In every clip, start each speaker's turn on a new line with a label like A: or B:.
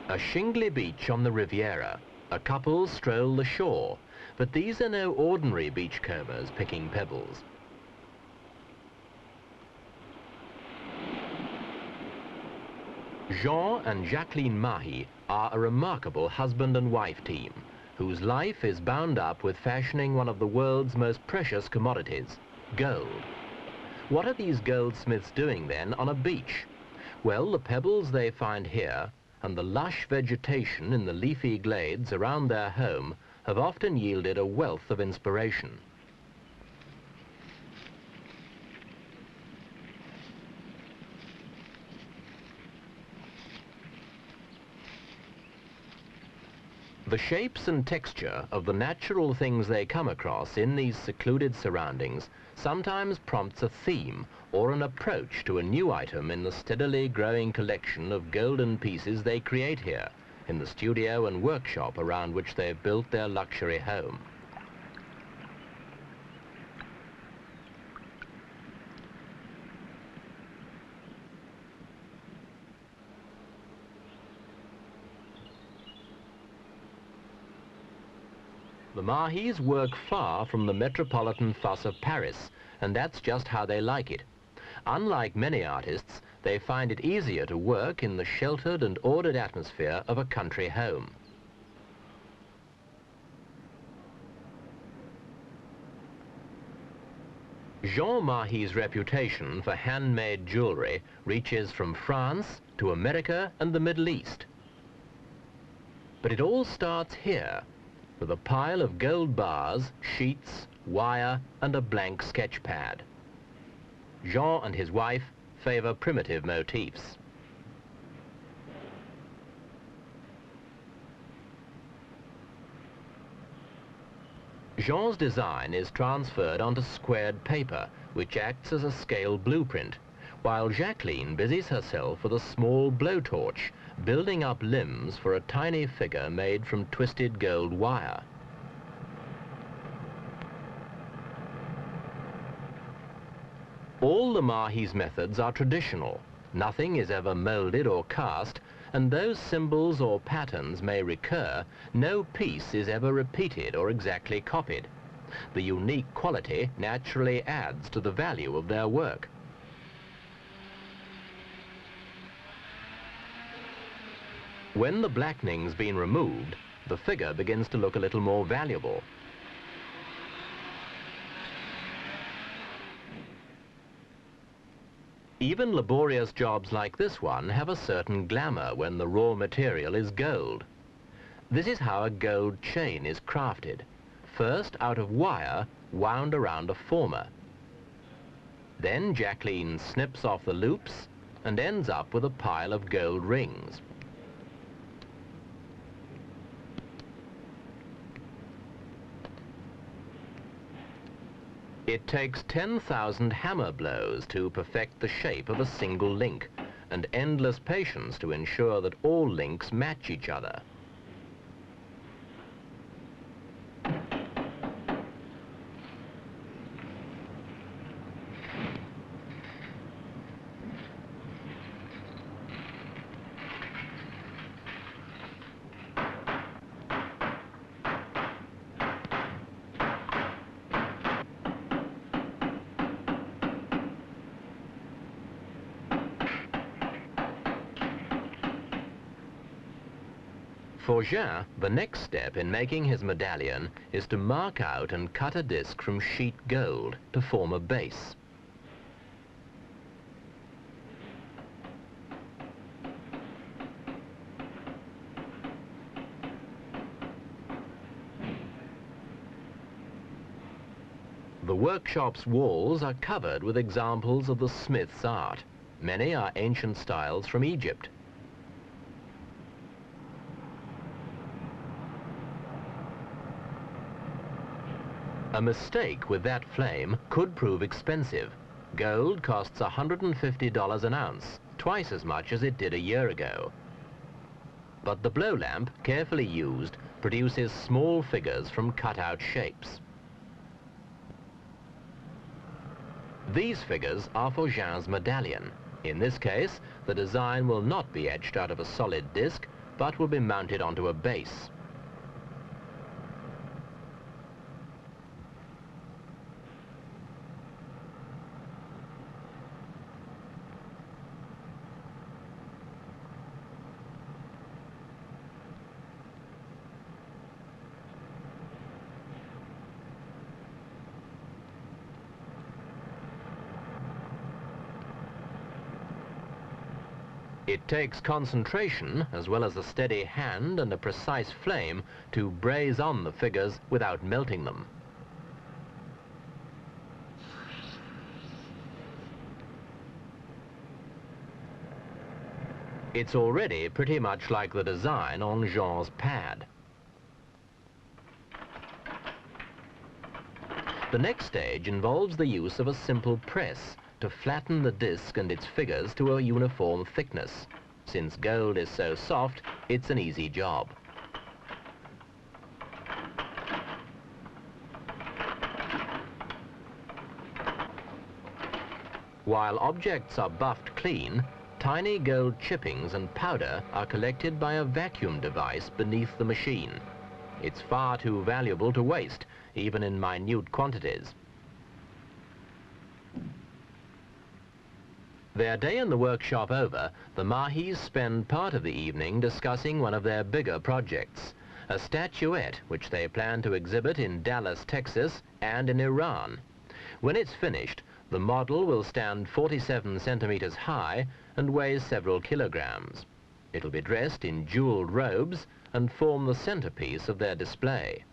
A: A shingly beach on the Riviera. A couple stroll the shore, but these are no ordinary beachcombers picking pebbles. Jean and Jacline Mahie are a remarkable husband and wife team, whose life is bound up with fashioning one of the world's most precious commodities, gold. What are these goldsmiths doing then on a beach? Well, the pebbles they find here and the lush vegetation in the leafy glades around their home have often yielded a wealth of inspiration. The shapes and texture of the natural things they come across in these secluded surroundings sometimes prompts a theme or an approach to a new item in the steadily growing collection of golden pieces they create here in the studio and workshop around which they've built their luxury home. The Mahies work far from the metropolitan fuss of Paris, and that's just how they like it. Unlike many artists, they find it easier to work in the sheltered and ordered atmosphere of a country home. Jean Mahie's reputation for handmade jewelry reaches from France to America and the Middle East. But it all starts here, with a pile of gold bars, sheets, wire, and a blank sketch pad. Jean and his wife favor primitive motifs. Jean's design is transferred onto squared paper, which acts as a scale blueprint, while Jacline busies herself with a small blowtorch, building up limbs for a tiny figure made from twisted gold wire. All the Mahie's methods are traditional. Nothing is ever molded or cast, and though symbols or patterns may recur, no piece is ever repeated or exactly copied. The unique quality naturally adds to the value of their work. When the blackening's been removed, the figure begins to look a little more valuable. Even laborious jobs like this one have a certain glamour when the raw material is gold. This is how a gold chain is crafted. First out of wire wound around a former. Then Jacline snips off the loops and ends up with a pile of gold rings. It takes 10,000 hammer blows to perfect the shape of a single link, and endless patience to ensure that all links match each other. For Jean, the next step in making his medallion is to mark out and cut a disc from sheet gold to form a base. The workshop's walls are covered with examples of the smith's art. Many are ancient styles from Egypt. A mistake with that flame could prove expensive. Gold costs $150 an ounce, twice as much as it did a year ago. But the blow lamp, carefully used, produces small figures from cut-out shapes. These figures are for Jean's medallion. In this case, the design will not be etched out of a solid disc, but will be mounted onto a base. It takes concentration, as well as a steady hand and a precise flame, to braze on the figures without melting them. It's already pretty much like the design on Jean's pad. The next stage involves the use of a simple press to flatten the disc and its figures to a uniform thickness. Since gold is so soft, it's an easy job. While objects are buffed clean, tiny gold chippings and powder are collected by a vacuum device beneath the machine. It's far too valuable to waste, even in minute quantities. Their day in the workshop over, the Mahies spend part of the evening discussing one of their bigger projects, a statuette which they plan to exhibit in Dallas, Texas, and in Iran. When it's finished, the model will stand 47 centimeters high and weighs several kilograms. It'll be dressed in jeweled robes and form the centerpiece of their display.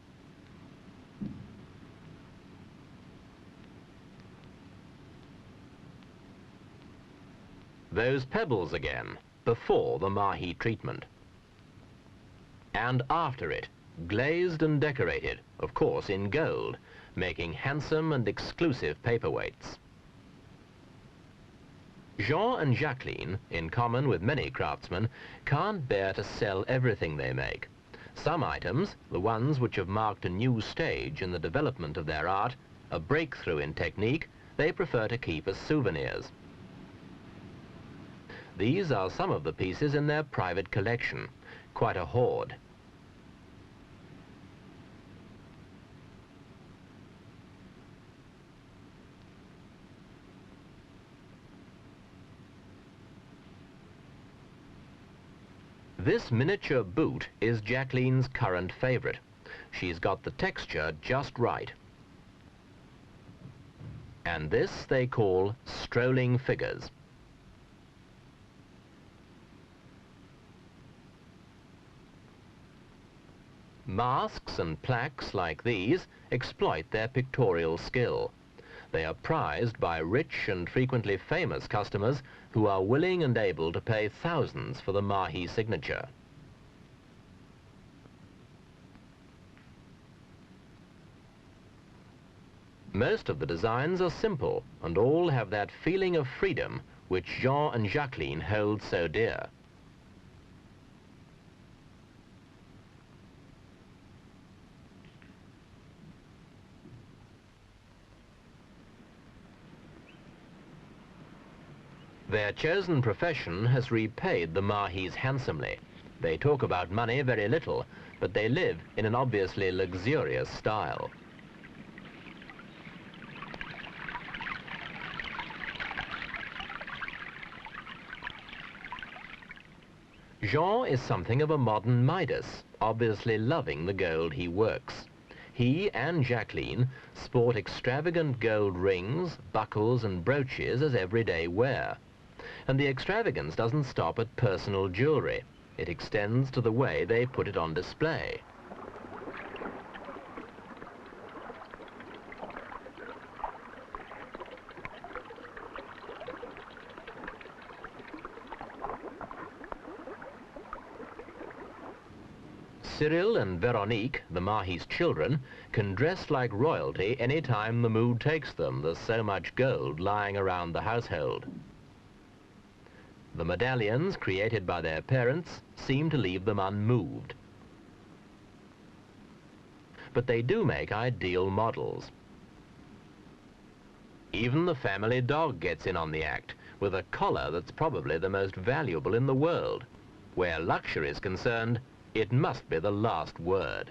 A: Those pebbles again, before the Mahie treatment. And after it, glazed and decorated, of course in gold, making handsome and exclusive paperweights. Jean and Jacqueline, in common with many craftsmen, can't bear to sell everything they make. Some items, the ones which have marked a new stage in the development of their art, a breakthrough in technique, they prefer to keep as souvenirs. These are some of the pieces in their private collection, quite a hoard. This miniature boot is Jacqueline's current favorite. She's got the texture just right. And this they call strolling figures. Masks and plaques like these exploit their pictorial skill. They are prized by rich and frequently famous customers who are willing and able to pay thousands for the Mahie signature. Most of the designs are simple and all have that feeling of freedom which Jean and Jacqueline hold so dear. Their chosen profession has repaid the Mahies handsomely. They talk about money very little, but they live in an obviously luxurious style. Jean is something of a modern Midas, obviously loving the gold he works. He and Jacqueline sport extravagant gold rings, buckles and brooches as everyday wear. And the extravagance doesn't stop at personal jewelry. It extends to the way they put it on display. Cyril and Veronique, the Mahie's children, can dress like royalty any time the mood takes them. There's so much gold lying around the household. The medallions created by their parents seem to leave them unmoved. But they do make ideal models. Even the family dog gets in on the act, with a collar that's probably the most valuable in the world. Where luxury is concerned, it must be the last word.